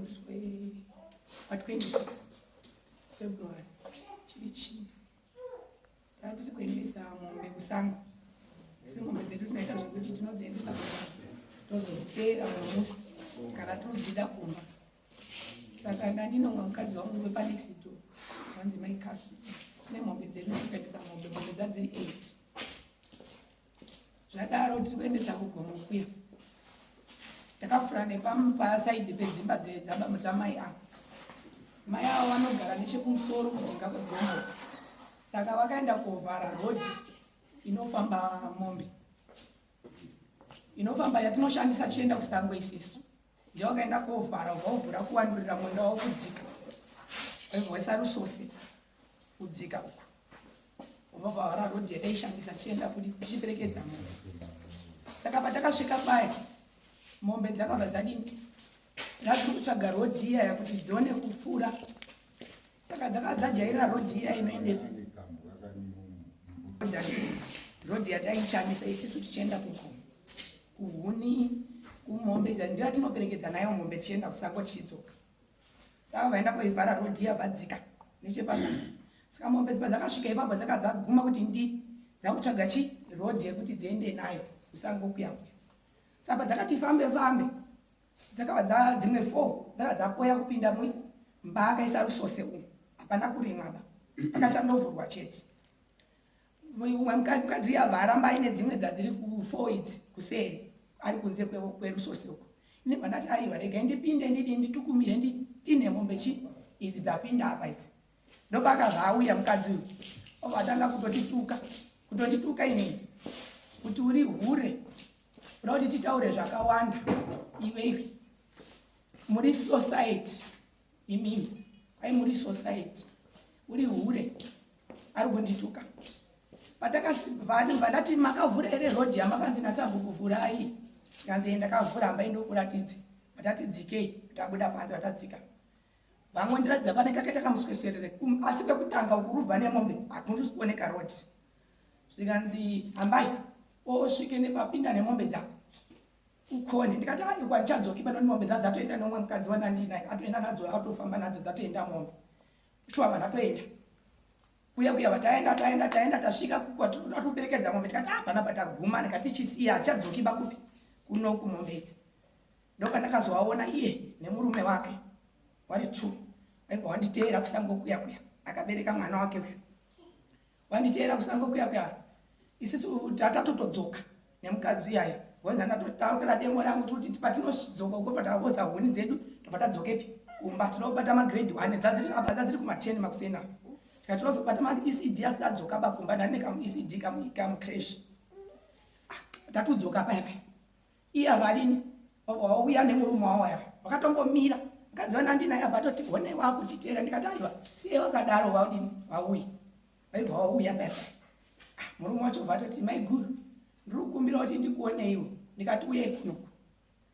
musi wa26 February chiri chini tiri kuendesa mombe kusango. Mombe dzedu tinoita zvekuti tinodziendesa tozoziteera musi kana todzida kumwa. Saka ndandinomwa mukadzi wangu wepanext door wanzi mai Kasu. Tine mombe dzedu tikaendesa mombe dzadziri 8. Zvadaro tiri kuendesa kugomo kuya. Takafura nepasaidhi pedzimba dzamai angu. Mai avo vanogara nechekumusoro kujinga kwegomo. Saka vakaenda kovhara rodhi inofamba mombe. Inofamba yatinoshandisa tichienda kusango isisu. Ndio vakaenda kovhara vauvhura kuwandurira mwendo wavo kudzika. Vaivhesa rusose kudzika uko. Vovhara rodhi yataishandisa tichienda tichiperekedza mombe. Saka patakasvika paya mombe dzakabva dzadini dziri kutsvaga rodhi iya yakuti dzione kupfuura. Saka dzakajaira rodhi iya inoende rodhi yataishandisa isisu tichienda kuhuni kumombe ndio tinoperekedza nayo mombe tichienda kusango tichidzoka. Saka vaenda kuivhara rodhi iya vadzika nechepazasi. Saka mombe padzakasvika ipapo dzakadzaguma kuti dzakutsvaga rodhi yekuti dziende nayo kusango kuya. Saka dzakati fambe dzakabva dzimwe 4 dzakadzakoya kupinda mbaa akaisa rusose umu hapana kurimwaba akachandovhurwa chete. Mumwe mukadzi yavaramba ine dzimwe dzadziri ku4 idzi kuseri ari kunze kwerusose uko. Inebva ndati aiwa regai ndipinde nditukumire tine mombe idzi dzapinda apa idzi. Ndopakabva auya mukadzi uyu ovatanga kutondituka inini kuti uri hure kuda kuti titaure zvakawanda iwe muri society imimi muri society uri hure ari kundituka. Patakavhati makavhura ere rodhi yamakanzi nasambokuvhura ai kanzi ndakavhura hamba indokuratidze vatati dzikei tabuda panze vatadzika. Vamwe ndiradza pane kakaita kamusweswerere asi kwekutanga ukurubva nemombe hakundi kuoneka rodhi. Zvikanzi hambai osvike nepapinda nemombe dzako ukone. Ndikati aiwa ndichadzoki pano mombe dzatoenda nomwe mukadzi wanandinaye atoenda nadzo atofamba nadzo dzatoenda mombe shwava ndatoenda kuya vataenda tasvika kwatatoperekedza mombe tikati hapana pataguma ndikati chisiya tichadzoki bakupi kuno kumombe idzi. Ndopandakazovaona iye nemurume wake wari 2 aibva wanditeera kusango kuya akabereka mwana wake uyu wanditeera kusango kuya isisu tatatotodzoka nemukadzi iyaya woza ndatotaukira demo rangu kuti patinodzoka uko patavoza huni dzedu tobva tadzokepi kumba tinobata magrade 1 dzadziri kuma10 makusena. Tikati tinozobata maECD asi tadzoka bakumba ndane kamuECD kamucrash. Tatudzoka paya iya vadini wauya nemurume wawo aya wakatombomira mukadzi wanandinaye abva toti hone wakutiteera. Ndikati aiwa siye wakadaro waudini wauya vaibva wauya paya. Murume wacho bva toti mai guru ndiri kukumbira kuti ndikuoneiwo. Ndikati uye kunoku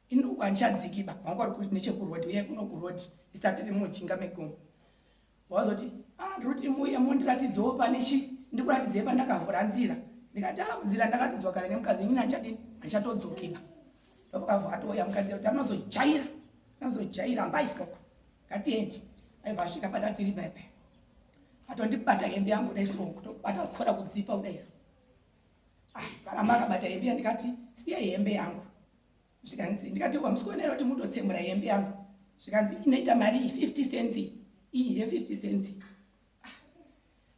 inuku handichadzikiba wangori kuti nechekurodi uye kuno kurodi isati tiri mujinga megomo. Wazoti ndiri kuti muye mundiratidzewo pane ndikuratidze pandakavhura nzira. Ndikati nzira ndakatidzwa kare nemukadzi ini handichatodzokiba. Ndopakabva atoya mukadzi kuti anozojaira mbai ikoko ngatiende. Aibva asvika patatiri paya atondibata hembe yangu kudai songo tobata kutora kudzipa kudai. Varamba akabata hembe yangu ndikati siya hembe yangu. Zvikanzi ndikati wamusikuonera kuti mutotsemura hembe yangu. Zvikanzi inoita mari 50 cents iyi ye50 cents.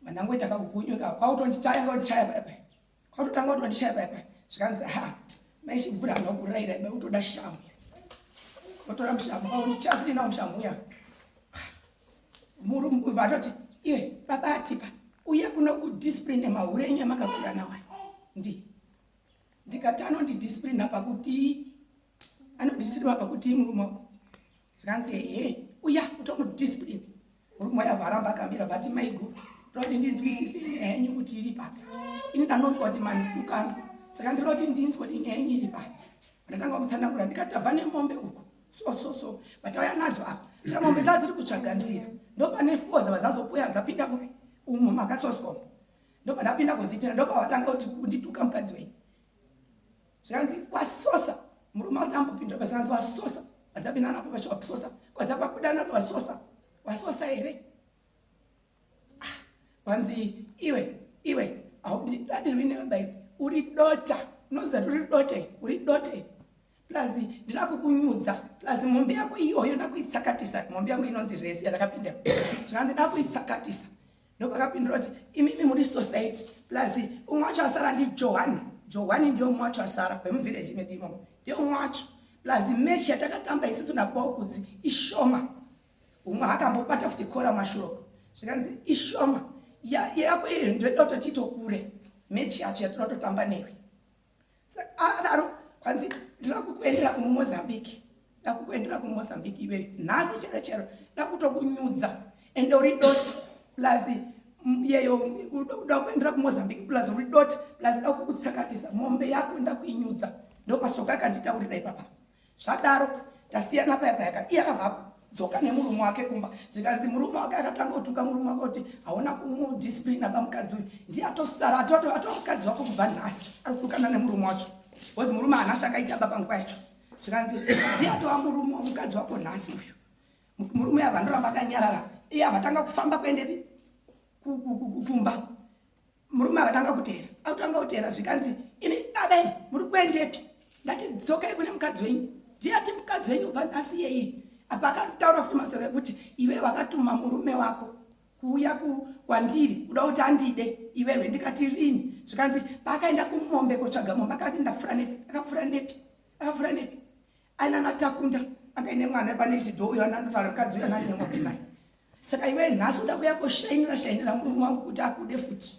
Mandangoita kakukunyuka kwautonditaya paya. Zvikanzi maishibvura nokuraira ibe utoda shamu. Otora mushamu kwaundichafiri nawo mushamu uya. Murume vatoti iwe baba atipa uye kuno kudiscipline mahure enyu amakakura nawo. Ndikati anondidisciplina pakuti murume wako. Zvikanzi uya utomudiscipline. Murume waya varamba akamira vati maigu roti ndinzwisise henyu kuti iri papa. Ini ndanonzwa kuti manitukana. Saka ndiroti ndinzwa kuti henyu iri papa. Ndatanga kutsanangura ndikati abva nemombe uko. So vatauya nadzo apa. Saka mombe dzadziri kutsvaga nzira. Ndopane 4 dzavazazopuya dzapinda umo makasoswa. Ndopandapinda kudzitira ndopavatanga kuti kundituka mukadzi wenyu. Zvikanzi wasosa murume asina kumbopinda basa wasosa adzapinda napo vachiwasosa kwaza pabuda wasosa here. Kwanzi iwe audadiri nebai uri dota unoziva kuti uri dote plus ndina kukunyudza plus mombe yako iyoyo ndakuitsakatisa. Mombe yangu inonzi resi yakapinda zvanzi ndakuitsakatisa ndopakapindura kuti imimi muri society plus umwe wacho asara ndi Johani ndio umwe wacho asara kwemuvillage medu imomo ndio umwe wacho plus mechi yatakatamba isisu nabokudzi ishoma. Umwe akambobata futi kora mashoko zvikanzi ishoma yako iyo ndodoto titokure mechi yacho yatinototamba newe. Adaro kwanzi ndirakukuendera kumozambiki iwe nhasi chero ndakutokunyudza ende uri doti plus yeyo udakuendera kumozambiki plus uri doti plus ndakukutsakatisa mombe yako ndakuinyudza ndopashoko akanditaurira ipapa. Zvadaro tasiyana payapayaka iye akabva dzoka nemurume wake kumba zvikanzi murume wake akatanga kutuka murume wake kuti hauna kumudisciplina bamukadzi uyu ndiye atosara atomukadzi wako kubva nhasi ari kutukana nemurume wacho bcause murume haana zvakaita baba nguva yacho. Zvikanzi ndiye atova murume wamukadzi wako nhasi uyu. Murume ava ndoramba akanyarara iye avatanga kufamba kuendepi kumba. Murume avatanga kutera zvikanzi ini abai muri kuendepi ndati dzokai kune mukadzi wenyu. Ndiye ati mukadzi wenyu ubva nhasi iyei apa akataura fumasoro ekuti iwe wakatuma murume wako kuuya kwandiri kuda kuti andide iwewe. Ndikati rini? Zvikanzi paakaenda kumombe kotsvaga mombe akati akapfura nepi aina natakunda akaine mwana panexidho uyo ananotaura mukadzi uyo ananyemopi mai. Saka iwe nhasi uda kuya koshainira murume wangu kuti akude futi.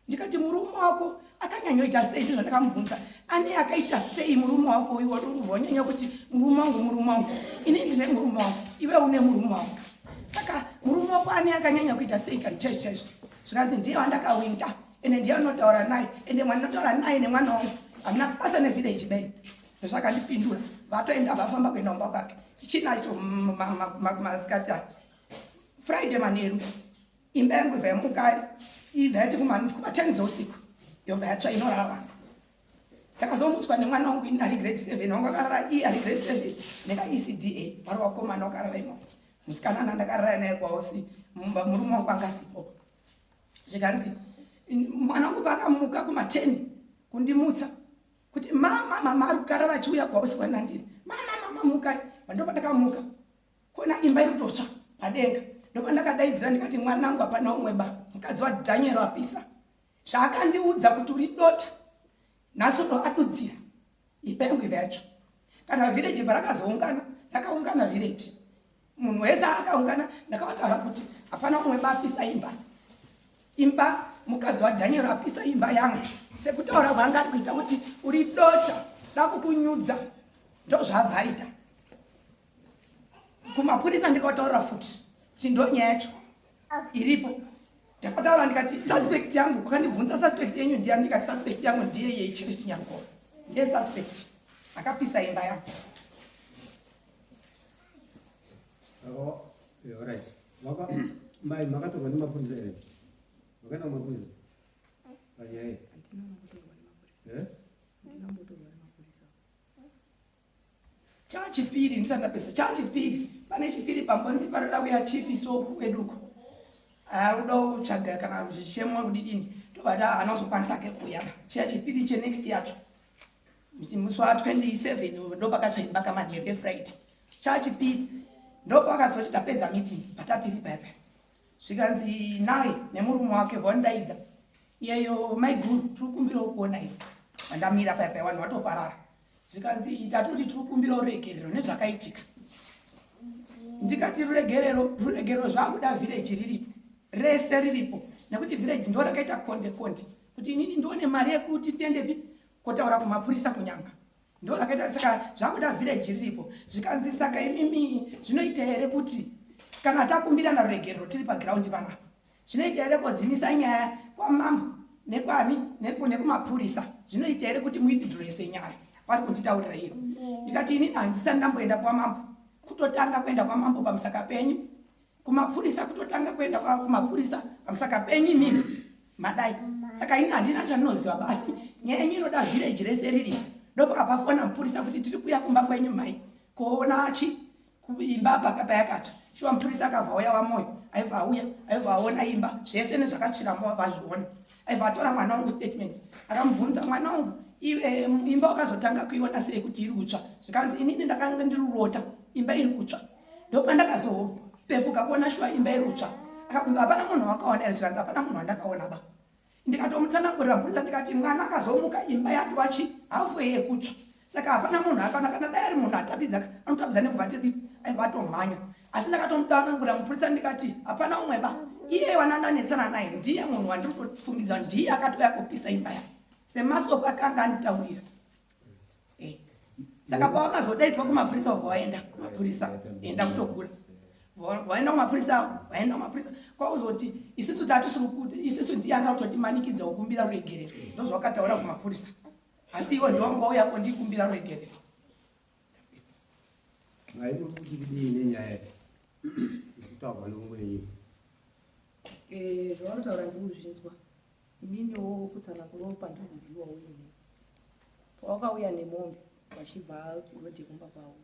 Ndikati murume wako akanyanyoita sei? Ndizvo ndakamubvunza ani akaita sei murume wako iwe uruvonyanya kuti murume wangu ini ndine murume wangu iwe une murume wangu. Saka murume wako ani akanyanya kuita sei kanchechezvo? Zvikanzi ndiye wandakawinda ende ndiye anotaura naye ende mwandinotaura naye nemwana wangu hamuna basa nevillage band. Zvakandipindura vatoenda vafamba kuenda kumba kwake tichinacho masikati Friday manheru imba yangu ibva yamuka ibva yati kuma10 dzeusiku yobva yatsva inorara. Takazomutswa nemwana wangu ini ari grade 7 wangu akarara iye ari grade 7 neka-ECDA vari wakomana wakarara imo musikana nandakarara naye kwaosi murume wangu angasipo. Zvikanzi mwana wangu paakamuka kuma10 kundimutsa kuti mama ari kukarara achiuya kwaosi kwanandiri mama mukai. Ndopa ndakamuka kuona imba iri kutotsva padenga. Ndopa ndakadaidzira ndikati mwanangu hapana umweba mukadzi waDhaniel wapisa zvaakandiudza kuti uri dota nhasi adudzira imba yangu ibva yatsva. Kana village parakazoungana rakaungana village munhu wese akaungana ndakavataura kuti hapana umweba apisa imba mukadzi waDhaniel apisa imba yangu sekutaura kwanga ari kuita kuti uri dota dakukunyudza ndozvabva aita. Kumapurisa ndikataura futi kuti ndonyaya yacho iripo. Ndakataura ndikati suspect yangu wakandibvunza suspect yenyu ndiani? Ndikati suspect yangu ndiye yeCharity Nyangoma ndiye suspect akapisa imba yangu. Alright. Mai makatorwa nemapurisa ere? Makaenda kumapurisa? Panyaya chachipiri ndisandapedza chachipiri pane chipiri pambonzi paroda kuya chief isoku kweduko uda kutsvaga kana zvishemo kudidini ndobata anozokwanisa ke kuya chiya chipiri chenext yacho musi wa27 ndopakatsvaimba kamanheru eFriday chachipiri ndopakazochi tapedza meeting patatiri paipa zvikanzi naye nemurume wake vondaidza iyeyo maiguru tiri kumbira kuona iwe vandamira paipa vanhu vatoparara. Zvikanzi tatoti tiri kumbira ruregerero nezvakaitika. Ndikati ruregerero zvakuda village riripo rese riripo nekuti village ndo rakaita konde kuti inini ndione mari yekuti tiendepi kotaura kumapurisa kunyanga ndo rakaita. Saka zvakuda village riripo. Zvikanzi saka imimi zvinoita here kuti kana takumbirana ruregerero tiri paground panapa zvinoita here kodzimisa nyaya kwamambo nekwani nekumapurisa zvinoita here kuti muipidhurese nyaya vari kunditaurira iyo. Ndikati ini handisati ndamboenda kwamambo kutotanga kuenda kwamambo pamusaka penyu kumapurisa kutotanga kuenda kumapurisa pamusaka penyu nini madai. Saka ini handina chandinoziva basi nyaya yenyu inoda village rese riri ndopakapafona mupurisa kuti tiri kuya kumba kwenyu mai kuimba pakapayakacha shuwa mupurisa akabva uya wamoyo aibva auya aibva aona imba zvese nezvakachira movha azviona aibva atora mwana wangu statement akamubvunza mwana wangu imba wakazotanga kuiona sei kuti iri kutsva zvikanzi inini ndakanga ndiri kurota imba iri kutsva ndopandakazopepuka kuona shuwa imba iri kutsva akabvunza hapana munhu wakaona ere zvikanzi hapana munhu wandakaona ba ndikatomutsanangurira mupurisa ndikati mwana akazomuka imba yatoachi hafu yekutsva saka hapana munhu akaona kana dai ari munhu atapidzaka anotapidza nekubva aibva atomhanya asi ndakatomutsanangurira mupurisa ndikati hapana umwe ba iye wanandanetsana naye ndiye munhu wandiri kutofungidza ndiye akatouya kupisa imba yake semasoko akanga anditaurira saka pawakazodaidzwa kumapurisa wabva waenda kumapurisa enda kutogura waenda kumapurisa kwauzoti isusu tatisiri kuti isusu ndiyanga kutotimanikidza ukumbira ruregerero ndozvakataura kumapurisa asi iwe ndongouya kondikumbira ruregerero ngaito kuti kudii nenyaya ikutaurwa nomumwenyu zvavanotaura ndikuzvinzwa ininiwo kutsanangurawo pandiri kuzivawo ine pawakauya nemombe vachibva kurodhi kumba kwavo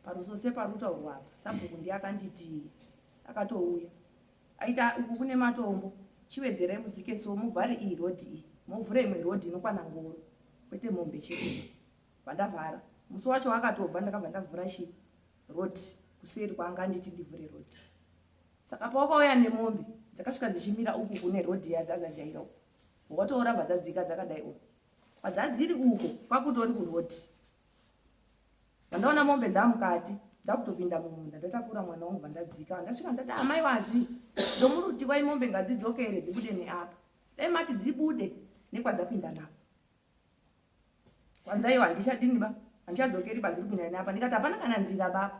paruso separutaurwa apa sabhuku ndiye akanditi akatouya aita uku kune matombo chiwedzerai mudzike so muvhare iyi rodhi iyi muvhure imwe rodhi inokwana ngoro kwete mombe chete vandavhara musi wacho akatobva ndakabva ndavhura rodhi kuseri kwaanga anditi ndivhure rodhi saka pawakauya nemombe dzakasvika dzichimira uku kune rodhi yadzadzajaira uku wakatoora vadzadzika dzakadai uku padzadziri uko kwakutori kurodhi vandaona mombe dzamukati ndakutopinda mumunda ndatakura mwana wangu vandadzika ndasvika ndati amai vadzi ndomuruti wai mombe ngadzidzokere dzibude neapa dai mati dzibude nekwadzapinda napo kwanzaiwa handichadini ba handichadzokeri baziri kupinda neapa ndikati hapana kana nzira bapa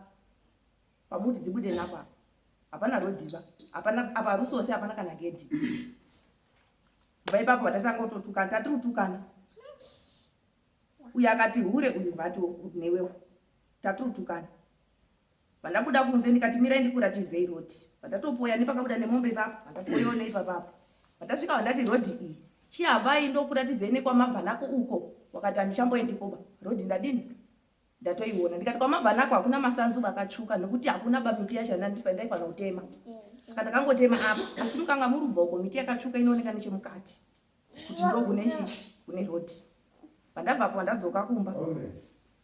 pamuti dzibude napo apa hapana rodhi ba hapana apa rusose hapana kana gedhi kubva ipapo vatatangototukana tatiri kutukana uyu akati hure uyu vati newewo tatiri kutukana vandabuda kunze ndikati mirai ndikuratizei rodhi vandatopoya nepakabuda nemombe ipapo vandapoyawo neipapapo vandasvika vandati rodhi iyi chihambai ndokuratidzei nekwamavhanako uko wakati handichamboendikoba rodhi ndadini ndatoiona ndikati kwamavhanako hakuna masanzu akatsvuka nekuti hakuna bamiti yacho ndaifanira kutema saka ndakangotema apa asi mukanga murubva uko miti yakatsvuka inooneka nechemukati kuti kune rodhi vandabvapo vandadzoka kumba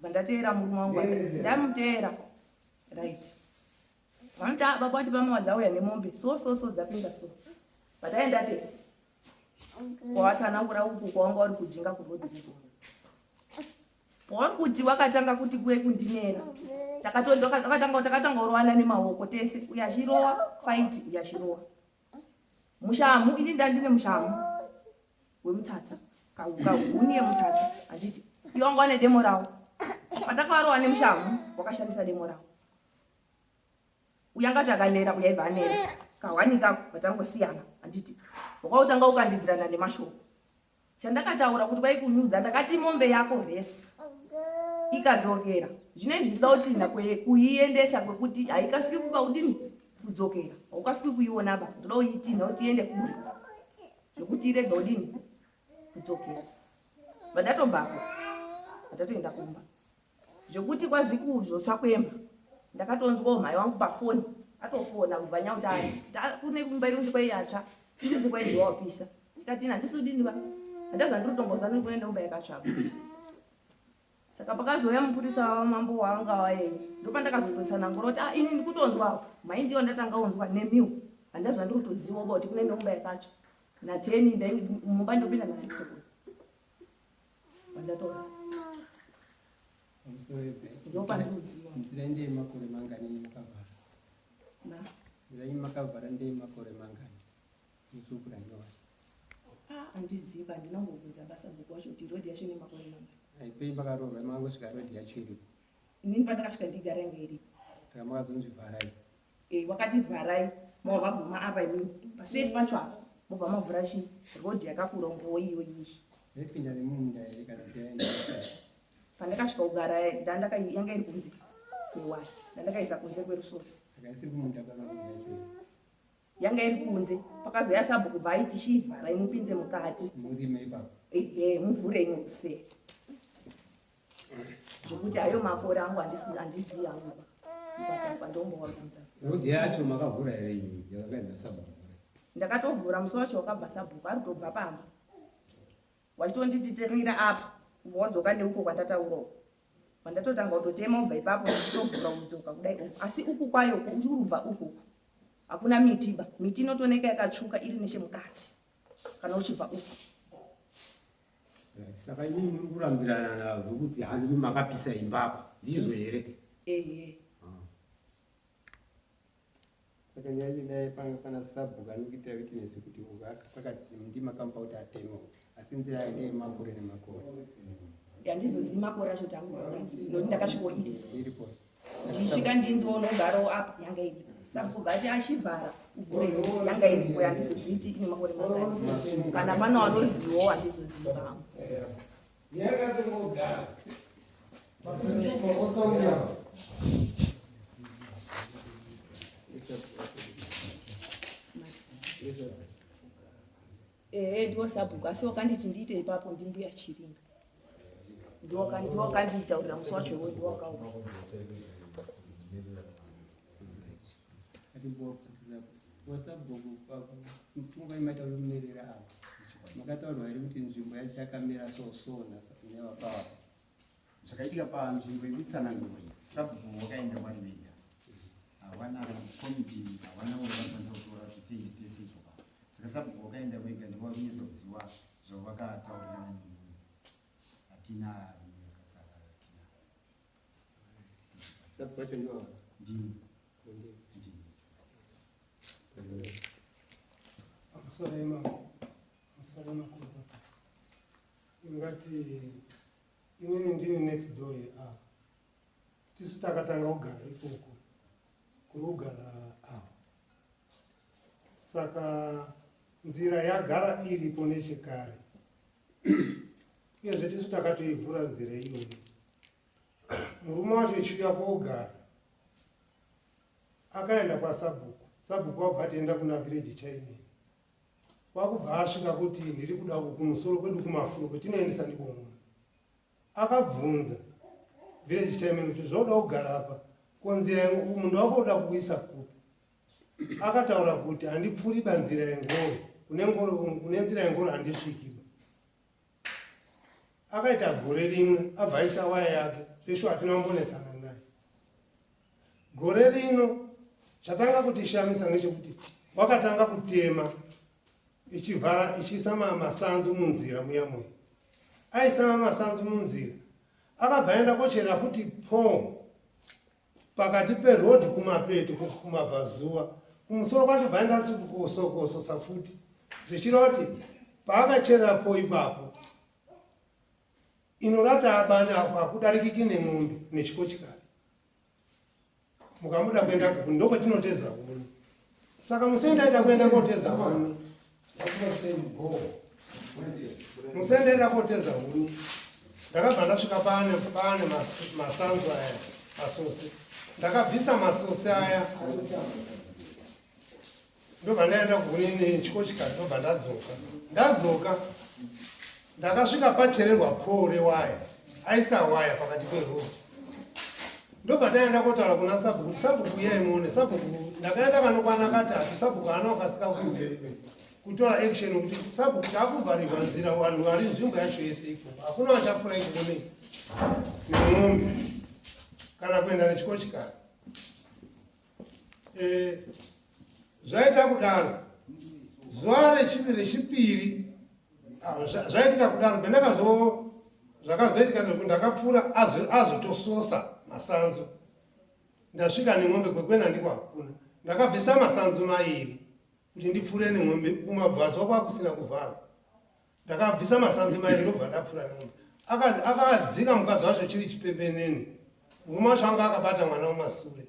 vandateera murume wangu ndamuteera right vanoti baba vati mama dzauya nemombe so dzapinda so vataenda tesi kwawatsanangura uku kwawanga uri kujinga kurodhi pauri kuti wakatanga kuti kuye kundinera takatanga urowana nemaoko tese uyu achirowa faiti uyu achirowa mushamu ini ndandine mushamu wemutsatsa kahuni yemutsatsa achiti iwe wanga wane demo rawo patakarowa nemushamu wakashandisa demo rawo uyu angati akanera uyu aibva anera kahwanika vatangosiyana anditi wakautanga ukandidzirana nemashoko chandakataura kuti vaikunyudza ndakati mombe yako resi ikadzokera zvinezvi ndoda kutina kuiendesa kwekuti haikasiki kuba kudini kudzokera haukasiki kuiona ba ndoda kuitina kuti iende kure zvokuti irega kudini kudzokera vandatobvapo vandatoenda kumba zvokuti kwazikuzvotsva kwemba ndakatonzwawo mhai wangu pafoni atofona kubva nyautari kune kumba iri kunzi kwaiyatsva iri kunzi kwaidhiwapisa ikatina handisudini ba handazvandirutombozanini kune neumba yakatsvaka saka pakazoya mupurisa wamambo wanga waye ndopandakazototsanangura kuti ini ndikutonzwa mai ndiyo ndatanga onzwa nemiwo handazvandiri kutoziva kuti kune neumba yakatsva na10 mumba ndopinda na6 vandatora ndopandikuziva ndende makore mangani makavhara makavhara ndei makore mangani mutsukura nyowa handiziva ndinongobvunza basa bhuku wacho kuti rodhi yacho nemakore mangani haipei pakarohwa mangosvika rodhi yacho iripo inini pandakasvika ndigara inge iripo saka makazonzi vharai wakati vharai mava maguma apa imini paseti pacho apa mobva mavhura chii rodhi yakakura ngowo iyo iyi yaipinda nemumunda here kana kuti yaenda pandakasvika kugara yanga iri kunze kwewari ndandakaisa kunze kwerusosi akaisiri kumunda parodhi yacho yanga iri kunze pakazoya sabhuku bva aiti chivhara imupinze mukati murime ipapo muvhure imwe kuseri zvokuti ayo makore angu handiziya nguva Ndakafa ndombovabvunza. Rodhi yacho makavhura here imi yakakaenda sabhuku? Ndakatovhura musi wacho wakabva sabhuku ari kutobva pamba. Wachitondititerera apa kubva wadzoka neuko kwandataurawo. Pandatotanga kutotema ubva ipapo ndichitovhura kudzoka kudai uku. Asi uku kwayo urubva uku. Hakuna mitiba. Miti inotoneka yakatsvuka iri nechemukati. Kana uchibva uku. Saka imi muri kurambirana nazvo kuti hanzi makapisa imbapa ndizvo here? Saka nyaya dai pana sabhuku anokuitira witness kuti pakati ndimakampa kuti atemewo asi nzira ine makore nemakore. Handizozivi makore acho tangu nokuti ndakasviko iripo ndisvika ndinzoona ugarawo apa yanga iripo. Sabhuku acho achivhara uvhure yanga iripo handizozivi kuti ine makore masai. Kana pana vanozivawo handizoziva. Ndiwo sabhuku asi wakanditi ndiite ipapo ndimbuya Chiringa. Ndiwo wakandiitaurira musi wacho iwoyo ndiwo wakauya. wasabhuku mpunga imataura mumerera avo makataurwa here kuti nzvimbo yacho yakamera sosona nevapava zvakaitika panzvimbo yekutsanangurwa sabhuku wakaenda vari vega hawana komiti hawana vakwanisa kutora kuti tenji tese ipoka saka sabhuku wakaenda vega ndovanyesa kuziva zvavakataurirana nemunhu hatina rumwe yakasara hatina sabhuku wacho ndiwa ndini Salama kuba. Ingati imweni ndini next door a. Tisitakatanga kugara ikoko. Kurugara a. Saka nzira yagara iripo nechekare. Uyezve tisitakatoivhura nzira iyoyo. Murume wacho echiuya kogara akaenda kwasabhuku. Sabhuku wabva atienda kuna village chaimene. Wakubva asvika kuti ndiri kuda kumusoro kwedu kumafuro kwetinoendesa ndikomwe. Akabvunza village chairman kuti zvoda kugara apa konzira munhu wako uda kuisa kupi. Akataura kuti handipfuriba nzira yengoro kune nzira yengoro handisvikiba. Akaita gore rimwe abva aisa waya yake zvesho hatina kumbonetsana naye. Gore rino chatanga kutishamisa ngechekuti wakatanga kutema ichivhara ichiisa masanzu munzira muya. Aisa masanzu munzira akabva aenda kochera futi pakati perodhi kumapeto kumabvazuva kumusoro kwacho bvaenda kusokososa futi zvichireva kuti paakachererapo ipapo inorata abani akudarikiki nemwombe nechikochikari mukamuda kuenda kuhuni ndokwetinoteza huni. Saka musendaenda kuenda koteza huni musendaenda koteza huni. Ndakabva ndasvika pane masanzu aya masose ndakabvisa masose aya ndobva ndaenda kuhuni nechikochikari ndobva ndadzoka ndakasvika pachererwa pole waya aisa waya pakati perodhi ndobva taenda kotaura kuna sabhuku sabhuku yaimuone sabhuku ndakaenda kanokwana katatu sabhuku ana ukasika kutora action kuti sabhuku takuvharirwa nzira vanhu vari nzvimbo yacho yese ikoko hakuna vachapfura ikone nemwombe kana kuenda nechikochikari. Zvaita kudaro zuva rechipiri zvaitika kudaro zvakazoitika nekuti ndakapfuura azotososa masanzu ndasvika nemwombe kwekwena ndiko hakuna ndakabvisa masanzu mairi kuti ndipfuure nemwombe kumabvazo kwakusina kuvharwa ndakabvisa masanzu mairi ndobva ndapfuura nemwombe akadzika mukadzi wacho chiri chipembenene murume wacho anga akabata mwana mumasure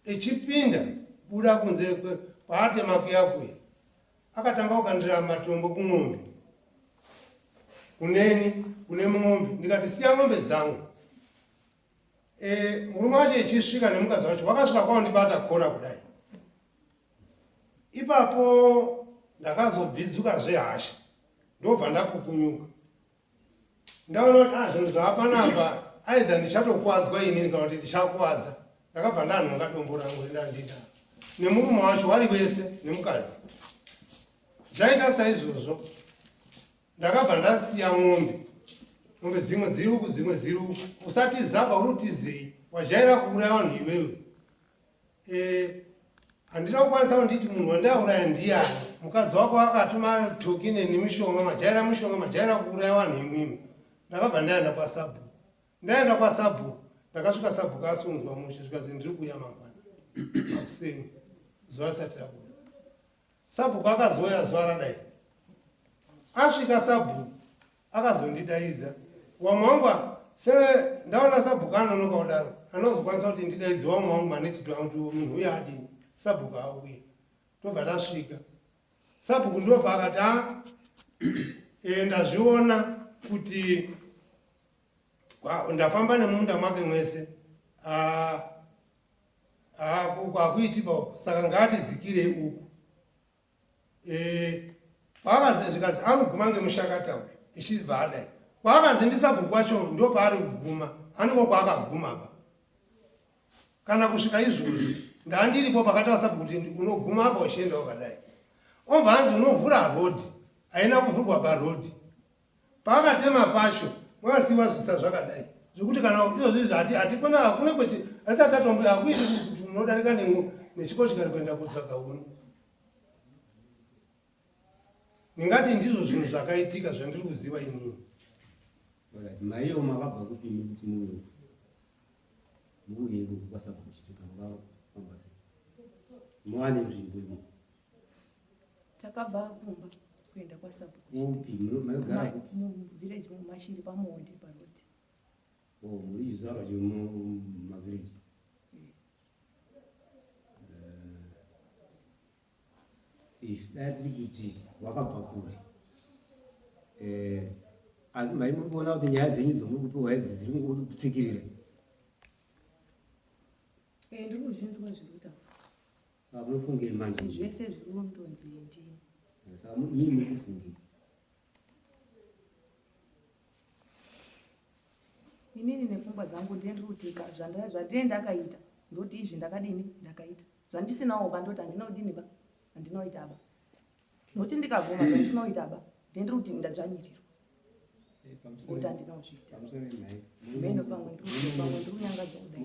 echipinda buda kunze paatema kuyakuya akatanga kukandira matombo kumwombe kune mombe ndikati siya ng'ombe dzangu. Murume wacho echisvika nemukadzi wacho wakasvika kwaundibata kora kudai. Ipapo ndakazobvidzuka zvehasha ndobva ndapukunyuka ndaona kuti zvinhu zvaapanapa aidha ndichatokuwadzwa inini kana kuti ndichakuwadza ndakabva ndanhonga dombo rangu rendandida nemurume wacho wari wese nemukadzi. Zvaita saizvozvo ndakabva ndasiya mombe dzimwe dziri uku dzimwe dziri uku. Usati zaba urutizei wajaira kuuraya vanhu iwewe. Handina kukwanisa kunditi munhu wandauraya ndiani. Mukadzi wako akatuma toki nemishonga majaira mishonga majaira kuuraya vanhu imwimwe. Ndakabva ndaenda kwaSabhuku. Ndaenda kwaSabhuku ndakasvika Sabhuku asunzwa mushe zvikazi ndiri kuuya mangwana makuseni zuva risati rabuda. Sabhuku akazoya zuva radai. Asvika Sabhuku akazondidaidza. Wamwe wangu se ndaona Sabhuku anonoka kudaro anozokwanisa kuti ndidaidze wamwe wangu manechito kuti munhu uyu adini. Sabhuku auye. Tobva tasvika. Sabhuku ndobva akati ndazviona kuti ndafamba nemunda make mwese akuiti pauku saka ngatidzikirei uku. Paakazi zvikazi arikuguma ngemushakata uyu ichibva adai. Paakazi ndiSabhuku wacho ndo paari kuguma haniko kwaakaguma pa. Kana kusvika izvozvi ndandiripo pakataura Sabhuku kuti unoguma apa uchienda wakadai. Obva hanzi unovhura rodhi haina kuvhurwa parodhi. Paakatema pacho mwasiwa zvisa zvakadai zvokuti kana izvozvi hatikona hakuna kweti asati atombo hakuiti kuti unodarika nechikochikari kuenda kutsvaga uno. Ndingati ndizvo zvinhu zvakaitika zvandiri kuziva inini. Maiyo makabva kupini kuti muuye iko kwaSabhuku chitika makafamba sei? Muwane nzvimbo imo. Takabva kumba kuenda kwaSabhuku. Upi maigara kupi? Muvillage mumashiri pamuhondi paroti. Muri chizvarwa chemumavillage. Dai tiri kuti wakabva kure. Asi maimboona kuti nyaya dzenyu dzomuri kupiwa idzi dziri kutsikirira. Ndiri kuzvinzwa zviri kutaura. Saka munofungei manje? Zvese zviri kundonzi ndini. Saka nyinyi muri kufungei. Inini nepfungwa dzangu ndiri kutika zvandinenge ndakaita ndoti izvi ndakadini ndakaita. Zvandisinawo ba ndoti handina kudini ba handinoita ba. Noti ndikaguma zvandisinoita ba ndiri kuti ndadzvanyirirwa. Kuti handinozviita. Meno pamwe ndiri kunyangadzwa kudai.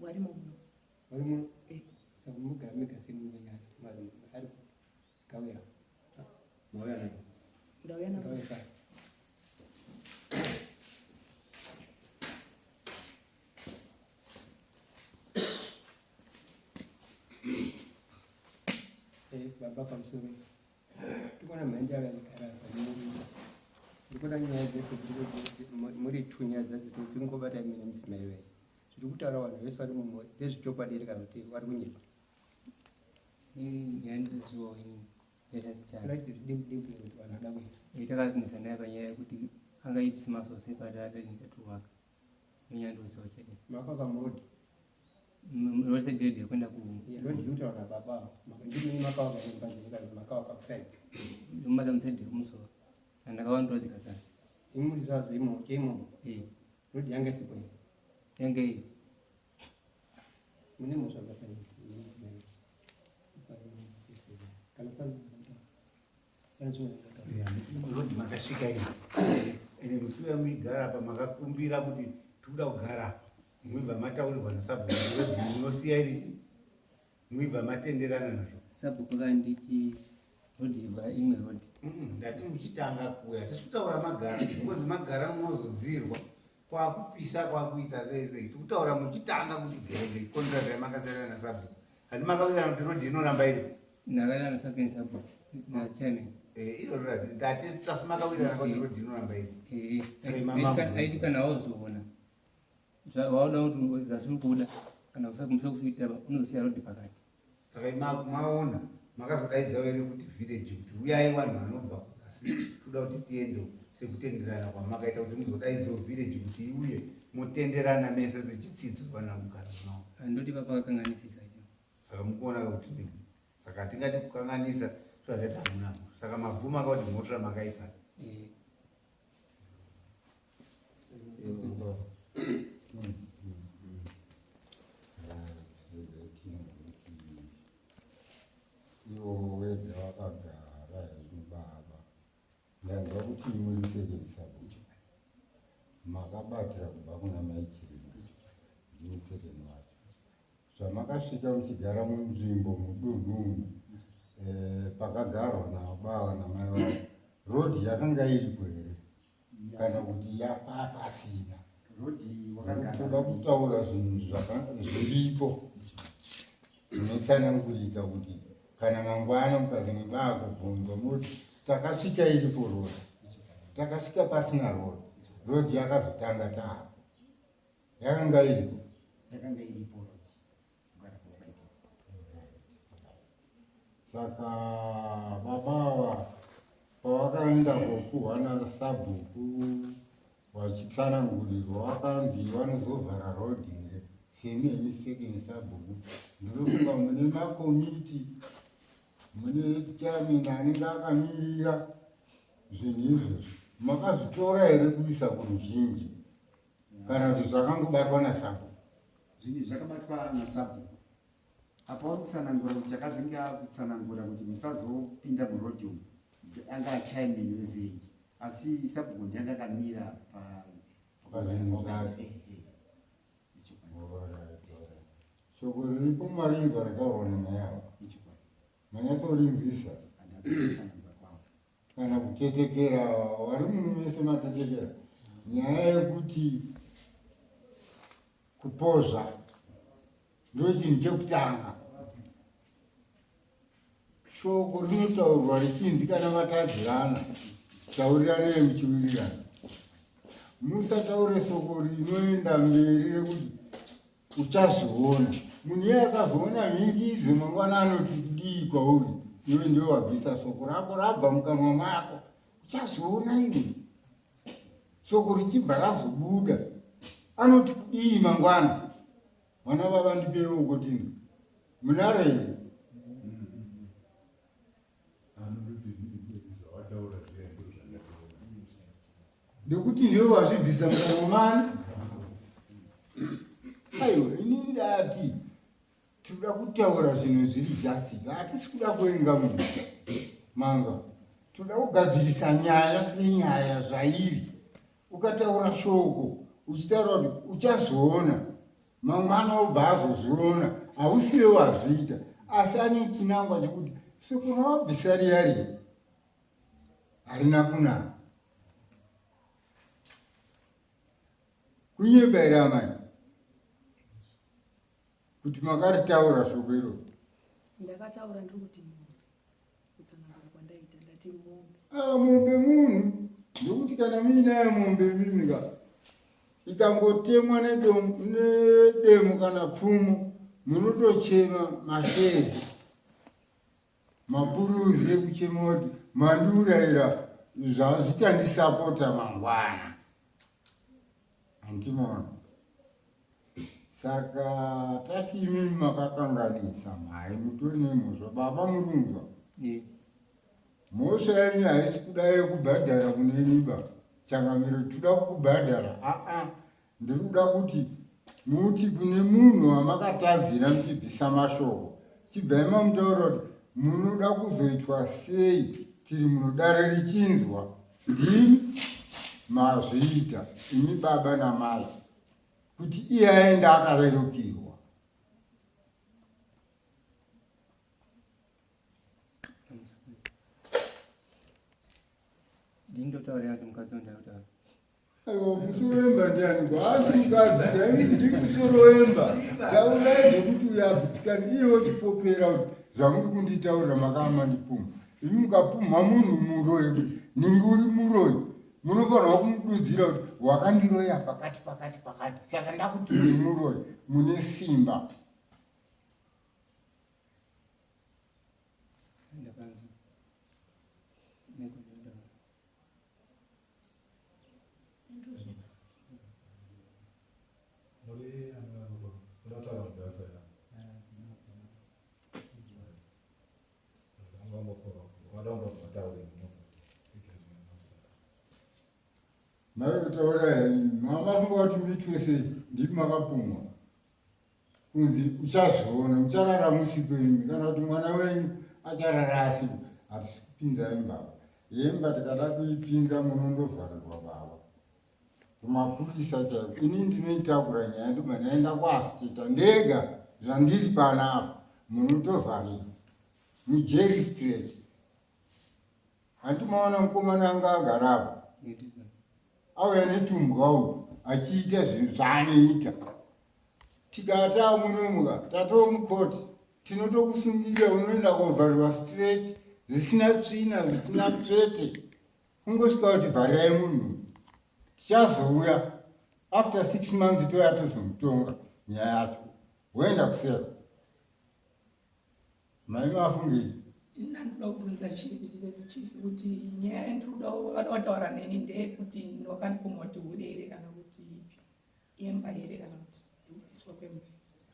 Warimo muno. Warimo? Saka mugara megasi munyanya ari kauya. Mauya naye. Ndauya naye. Kauya kai. Baba pamusoro. Tikona mhandi akagara pamuri. Ndikona nyaya dzekuti muri tunya dzadzo dzingobata mine mudzimai wenyu. Zviri kutaura vanhu vese vari mumwe ndezvechokwadi here kana kuti vari kunyepa? Yandizivo inini yachatichana Raiti zvidimbu kuti vanhu vada kuita. takazvinzana panyaya yekuti angaipisa masose padatatuwaka inyandozivo chete Makaka murodhi. rose ndede kwenda Rodhi kutaura baba. Ndimini makawaka nembazi makawaka kusaidi. kumata musaidhi kumusoro andakawandodzika sasa Imuri zvazvo imo cheimomo. Rodhi yange sipo here. yange iyi Mune muzvamba pano. Kana pano. Rodhi makasvika ino. Ene mutuya muigara apa makakumbira kuti tikuda kugara apa. Muibva mataurirwa naSabhuku rodhi munosiya iri. Muibva matenderana nazvo. Sabhuku kanditi rodhi ibva imwe rodhi Ndati muchitanga kuya tisi kutaura magara because magara munozodzirwa kwakupisa kwakuita sei sei tikutaura muchitanga kuti gere contract yamakasarana naSabhuku handi makawirirana kuti rodhi inoramba iri ndakalana sakeni Sabhuku nachane iroro ndati sasi makawirirana kuti rodhi inoramba iri aiti kana wazoona waoda kuti zvasiri kuda kana kusakumusoro kuita unozosiya rodhi pakati saka maona makazodaidzawo ere kuti village kuti uyai vanhu vanobva kuzasi toda kuti tiende sekutenderana kwamakaita kuti muzodaidzawo village kuti iuye motenderana mese sechitsidzo vana mugara nawo handoti papakakanganisika saka mukuona kuti saka hatingati kukanganisa twadati hamunamo saka mabvumo akauti motora makaipa ndakabatira kubva kuna maichirima ndini sekeni wacho. Zvamakasvika muchigara munzvimbo mudunhu umu pakagarwa nababa namai vavo, rodhi yakanga iripo here kana kuti yapasina? Rodhi toda kutaura zvinhu zviripo zvinotsanangurika kuti kana mangwana mukazi mebaa kubvunzwa moti takasvika iripo rodhi, takasvika pasina rodhi, rodhi yakazotanga taapo yakanga iripo rodhi. saka babava pavakaenda kokuhwana sabhuku vachitsanangurirwa vakanzi vanozovhara rodhi here semeni sekeni sabhuku. Ndinofunga mune makomiti mune chairman anenge akamirira zvinhu izvozvo makazvitora here kuisa kuruzhinji kana kuti zvakangobatwa nasabhuku? Zvinhu zvakabatwa nasabhuku. Apa kutsanangura kuti akazinga kutsanangura kuti musazopinda murodhi umu anga achairman wevillage, asi sabhuku ndianga akamira shoko riripo marinzwa rataurwa namayavo manyatsorinzwisa kana kutetekera vari muno mese matetekera nyaya yekuti kupozva ndo chinhu chekutanga. Shoko rinotaurwa richinzi kana vatadzirana tauriranei muchiwirirana. Musataure shoko rinoenda mberi rekuti uchazoona. Munhu iye akazoona mhingidzo mangwana anoti kudii kwauri, iwe ndiwe wabvisa shoko rako rabva mukanwa mako, uchazoona iwe. Shoko richibva razobuda anoti kudii mangwana, mwana baba ndipeiwo ukotini munarei ndekuti ndiwe wazvibvisa mukanwa mani. Aiwa, inini ndati tinoda kutaura zvinhu zviri jasiti, hatisi kuda kuenga munhu manga, toda kugadzirisa nyaya senyaya zvairi. Ukataura shoko uchitaura kuti uchazoona, mangwana obva azozviona, hausiwe wazviita, asi ane chinangwa chekuti shoko rawabvisa riyari harina kunaka. Kunyeba here amai kuti makaritaura shoko iro? Ndakataura ndiri kuti mombe, kutsanangura kwandaita ndati mombe. Mombe munhu, ndokuti kana muinayo mombe mimika ikangotemwa nedemo kana pfumo munotochema mashezi mapuruzi ekuchema kuti manduraira zvazvichandisapota mangwana. Handimona. Saka tati imimi makakanganisa mhai mutori nemhosva baba murunzwa. Mhosva yenyu haisi kuda yekubhadhara kune niba changamiro toda kukubhadhara. Ndiri kuda kuti muti kune munhu wamakatadzira muchibvisa mashoko chibvai mamutaura kuti munoda kuzoitwa sei tiri munodare richinzwa ndimi mazviita imi baba namai kuti iye aenda akarerukirwa. ndindotaurira kuti mukadzi wandakutaura. Aiwa, musoro wemba ndiani kwaasi mukadzi yaini ndiri musoro wemba taurai zvekuti uyabvitsikani iyewo chipopera kuti zvamuri kunditaurira makama ndipuma. Imi mukapumha munhu muroyi kuti ningi uri muroyi munofanirwa kumududzira kuti wakandiroya pakati. Saka ndakuti muri muroyi mune simba. Maikutaura mamafunga kuti muitwese ndipo makapumwa kunzi uchazoona mucharara musiku imi kana kuti mwana wenyu acharara asiku. Hatisi kupinza imbaba yemba tikada kuipinza munondovharirwa baba. kumapurisa chaiko. Ini ndinoitakura nyaya ndobva ndaenda kwaasteta ndega zvandiri panapa munotovharika mujerry street. Handimaona mukomana anga agarapa auya netumbwa utu achiita zvinhu zvaanoita. Tikata munomuka tatomukoti tinotokusungira unoenda kovharirwa straight zvisina tsvina zvisina tsvete. Kungosvika kuti vharirai munhu tichazouya after 6 months toya tozomutonga nyaya yacho woenda kusera. Mai mafungei Ndandoda kubvunza chief kuti nyaya yandinoda wataura neni ndeyekuti ndokandipomwa kuti urere kana kuti ipi imba here kana kuti kuiswa kwemba.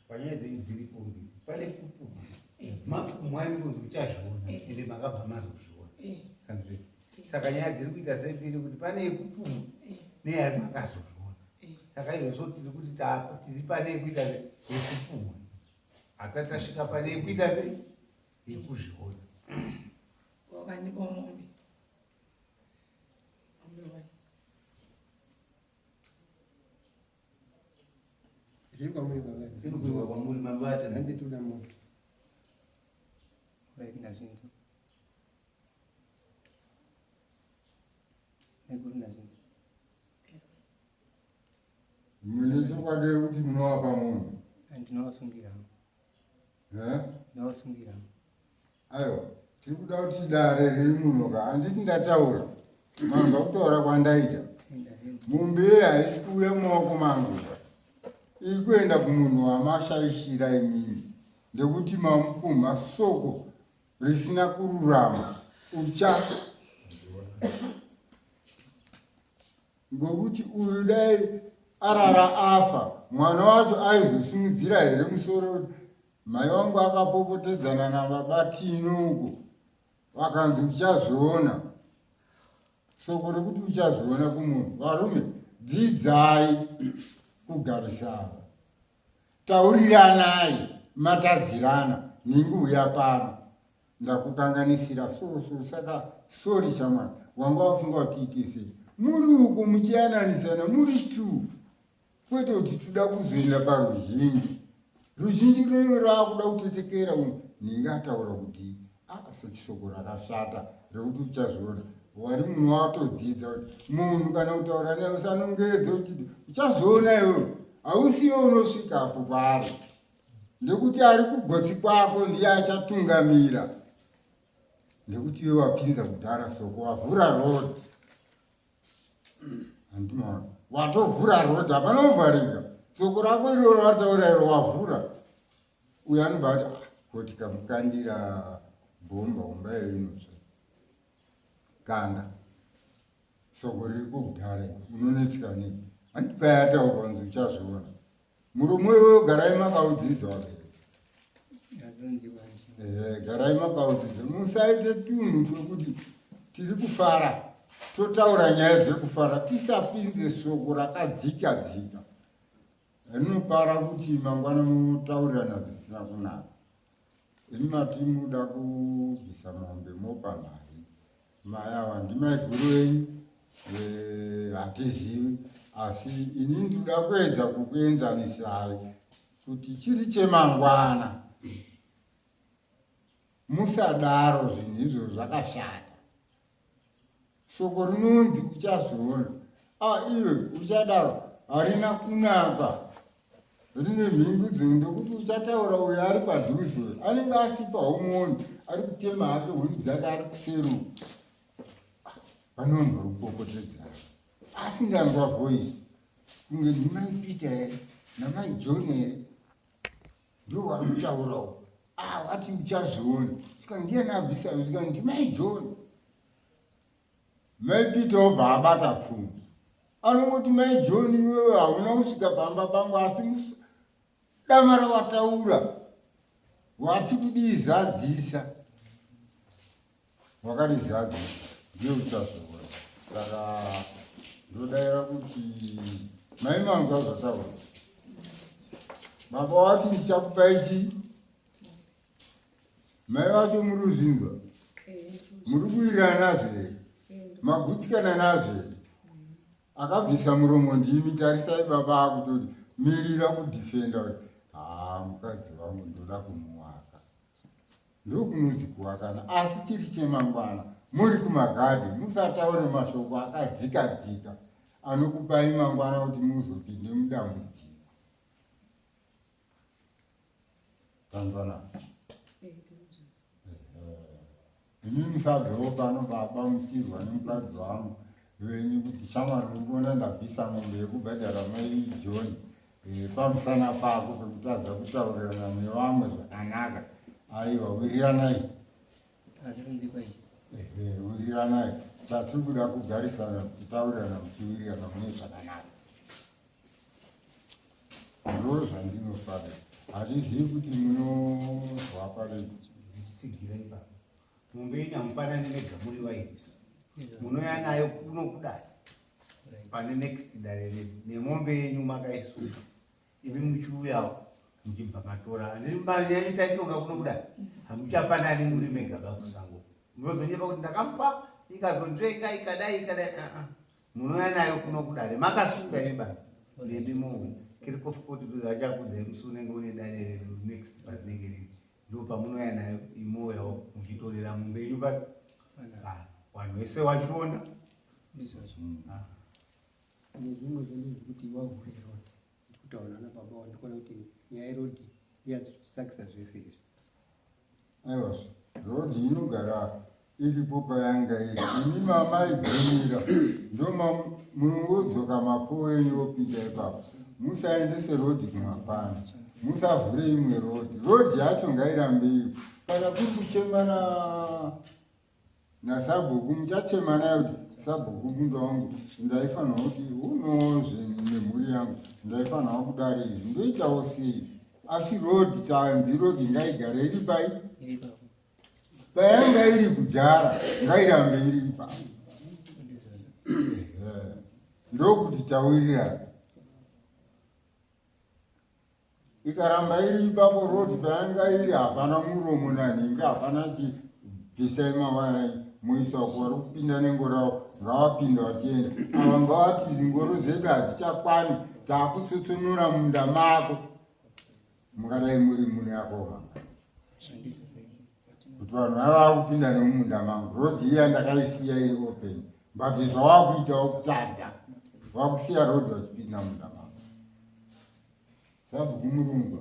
Panyaya dziripo mbiri pane kupumwa mapumwa aingonzi uchazviona ende makabva mazozviona sandizveti. Saka nyaya dziri kuita sembiri kuti pane yekupumwa neyari makazozviona. Saka izvozvo tiri kuti tiri pane yekuita yekupumwa hatisati tasvika pane yekuita yekuzviona. Wakandipa mombe zviri kwamuri baba Irikuwa kwamuri mabata handitoda moto Kurayikina zvintu. Nekurina zvintu. mune chokwadi kuti munovapa munhu Ndinovasungira. Ndinovasungira. aiwa tiri kuda kuti dare riri munoka handiti ndataura manga kutaura kwandaita mumbe haisi kuuya mumaoko mangu iri kuenda kumunhu wamashaishira imini ndekuti mamupumha soko risina kururama ucha ngokuti uyu dai arara afa mwana wacho aizosimudzira here musoro. Mai wangu akapopotedzana nababatino uko vakanzi uchazoona soko rekuti uchazoona kumunhu. Varume dzidzai kugarisana tauriranai matadzirana ninguuya pano ndakukanganisira soro saka sori shamwari wanga wafunga kuti ite sei muri uko muchiyananisana muri tu kwete kuti toda kuzoenda paruzhinji. Ruzhinji rweo raakuda kutetekera uno ningataura kuti sechisoko rakashata rekuti uchazoona wari munhu watodzidza kuti munhu kana kutaura naye usanongedze kuti uchazoona iwewe hausiyo unosvika apo pari ndekuti ari kugotsi kwako ndiye achatungamira ndekuti iwe wapinza kudhara soko wavhura road. Handimaona watovhura road hapanovharika soko rako iroro rataura iro wavhura. Uyu anobva kuti kuti kamukandira bhomba umba inosva kanda soko riri kugara unonetsika nei. Handibva yataurwa kunzi uchazviona muromo iwewe garai makaudzidza wapera. Garai makaudzidza musaite tunhu twekuti tiri kufara totaura nyaya dzekufara tisapinze soko rakadzika dzika rinopara kuti mangwana munotaurirana zvisina kunaka. Ini mati muda kubvisa mombe mopa mari mayava ndimaiguru enyu hatizivi asi ini ndoda kuedza kukuenzanisai kuti chiri chemangwana musadaro zvinhu izvo zvakashata. Soko rinonzi uchazoona iwe uchadaro harina kunaka rine mhingu dzekuti uchataura uyo ari padhuze anenge asipa homoni ari kutema hake huni dzake ari kuseruka vanonhu vari kupopotedzana asingangwa voisi kunge ndimai Peter here namai John here ndo vari kutaurawo wati uchazoona sika ndiani abvisa sika ndimai John. Mai Peter obva abata pfuma anongoti mai John iwewe hauna kusvika pamba pangu asi damara wataura wati kudii zadzisa wakarizadzisa ndiye uchazoona. Saka ndodaira kuti mai mangu azotaura baba wati ndichakupai chii mai vacho muri kuzvinzwa muri kuwirirana nazvo here magutsikana nazvo here akabvisa muromo ndimi tarisai baba akutoti mirira kudhifenda kuti mukadzi wangu ndoda kumuwaka ndokunonzi kuwakana asi chiri chemangwana muri kumagadhi musataure mashoko akadzika dzika anokupai mangwana kuti muzopinde mudambudziko tanzana ini musabvewo pano baba muchirwa nemukadzi wangu venyu kuti shamwari urikuona ndabvisa mombe yekubhadhara mai John pamusana pako pekutadza kutaurirana nevamwe zvakanaka aiwa wiriranai wiriranai satiri kuda kugarisana tichitaurirana muchiwirirana mune zvakanaka ndo zvandinofara hatizivi kuti munozwa pari tsigira ipapo mombe inyamupanani mega muri vairisa munoya nayo kuno kudai pane next dare nemombe yenyu makaisuka ivi muchiuyawo muchibva matora mari yanyu taitonga kuno kudai hamuchapanani muri mega bakusango munozonyepa kuti ndakamupa ikazonzvenga ikadai munoya nayo kuno kudare makasunga ibani nemimombe kirikofukoti tuzachakudzai musi unenge une dare redu next parinenge riri ndo pamunoya nayo imoyawo muchitorera mombe yenyu papi vanhu vese vachiona nezvimwe zvendezvekuti wavhure rodhi ndikutaura nababa wandikona kuti nyaya yerodhi iyasakisa zvese izvi aiwa rodhi inogara iripo payanga iri ini mama igumira ndo munodzoka mapuo enyu opinda ipapo musaendese rodhi kumapana musavhure imwe rodhi yacho ngairambe iri kana kuri kuchemana nasabhuku muchachema nayo kuti sabhuku mundo wangu ndaifanira kuti unozve nemhuri yangu ndaifanira kudari izvi ndoitawo sei asi rodhi tanzi rodhi ngaigare iri pai payanga iri kudhara ngairambe iri ipapo ndokuti tawirirana ikaramba iri ipapo rodhi payanga iri hapana muromo nanhingi hapana bvisai mawaya muisa kuvari kupinda nengoravo ngavapinda vachienda ava ngavati ngoro dzedu hadzichakwani taakutsutsumura munda mako mungadai muri mune yakoma kuti vanhu vava kupinda nemumunda mangu rodhi iya ndakaisiya iri open but zvavakuitawo kutadza vakusiya rodhi vachipinda munda mangu sabhuku murungwa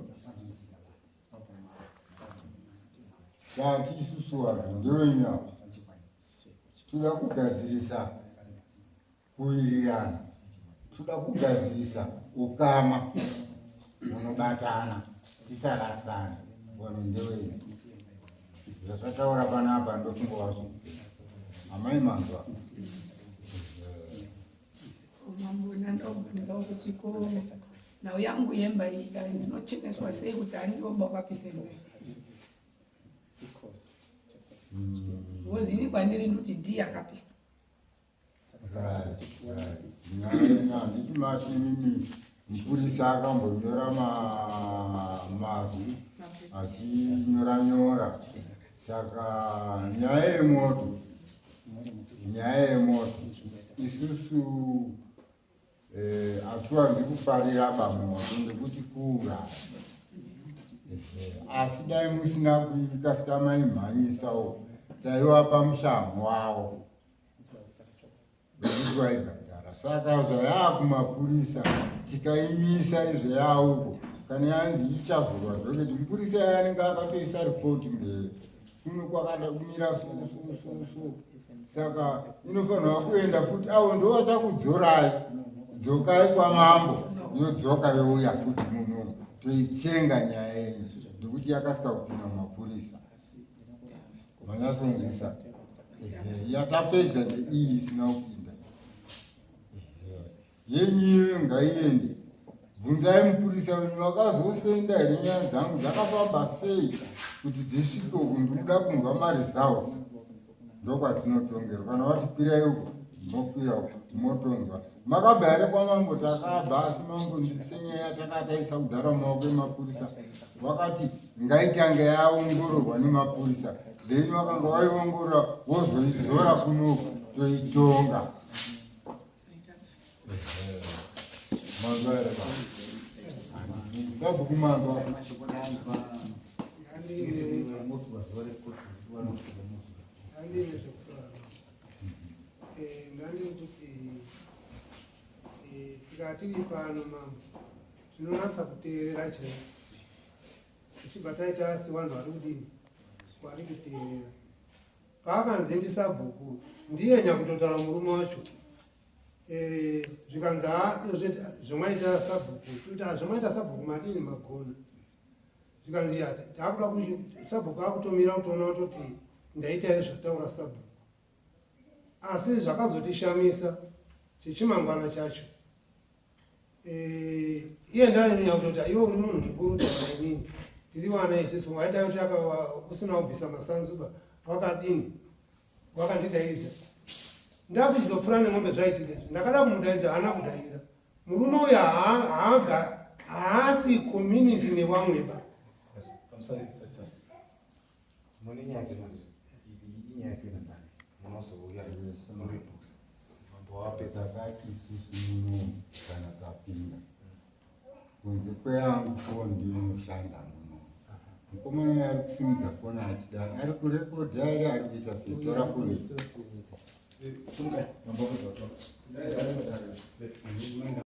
tati isusu vanhu ndewenyawo toda kugadzirisa kuwirirana toda kugadzirisa ukama unobatana tisarasana vanhu ndewenyu zvakataura panapa ndokungova amai manzwa mambona ndobvunzawo kuti ko nhau yangu yemba iyi kare ndinocheneswa sei kuti handioba kwapisembei wozini kwandiri nduti ndi akapisa handiti mashimimi mupurisa akambonyora mazwi achinyora saka nyaya yemoto isusu hatiwanzi kufarira bamoto ndekuti kuuraya asi dai musina kuikasika maimhanyisawo taivapa mushamu wavo vekuti vaibhadhara saka zvayava kumapurisa tikaimisa izveyauko kana yanzi ichavhurwa zvoketi mupurisa yanenge akatoisa ripoti mberi kuno kwakada kumira so saka inofanirwa kuenda futi avo ndo vachakudzorai dzokai kwamambo yodzoka youya futi muno toitsenga nyaya yenyu ndekuti yakasika kupinda mumapurisa vanyatsonzisa yatapedza ndeiyi isina kupinda yenyu ngaiende bvunzai mupurisa wenyu vakazosenda here nyaya dzangu dzakafamba sei kuti dzisvike uku ndikuda kunzwa maresults ndokwadzinotongerwa kana vatipirai uko mokwira motonzwa makabva here kwamambo takabva asi mambo senyaya takataisa kudhara mumaoko emapurisa vakati ngaitange yaongororwa nemapurisa then vakanga vaiongorora vozoizora kunoku toitonga bara babu kumanga tikatiri pano mama tinonatsa kuteerera chero tichibva taita asi vanhu vari kudini vari kuteerera paakanzi ndisabhuku ndiyenya kutotaura murume wacho zvikanzi zvomaita sabhuku kuti hazvomaita sabhuku madini magona zvikanzi taakuda sabhuku akutomira kutoona kutoti ndaita zvataura sabhuku asi zvakazotishamisa sechimangwana chacho iye ndainya kutoti iwe uri munhu mukuru taura inini tiri vana isisu waida kuti usina kubvisa masanzuba wakadini wakandidaidza ndakuchizopfuura nemwombe zvaitike ndakada kumudaidza haana kudaira murume uyu haasi community nevamweba mune nyaya dzemarizo inyaya yapena ndani munozouya muri books wapedza takati isusu muno kana tapinda kunze kweyangu foni ndinoshanda muno mukomana ari kusimudza foni achida ari kurekodha ere ari kuita setora foni sunga mambokuzotoka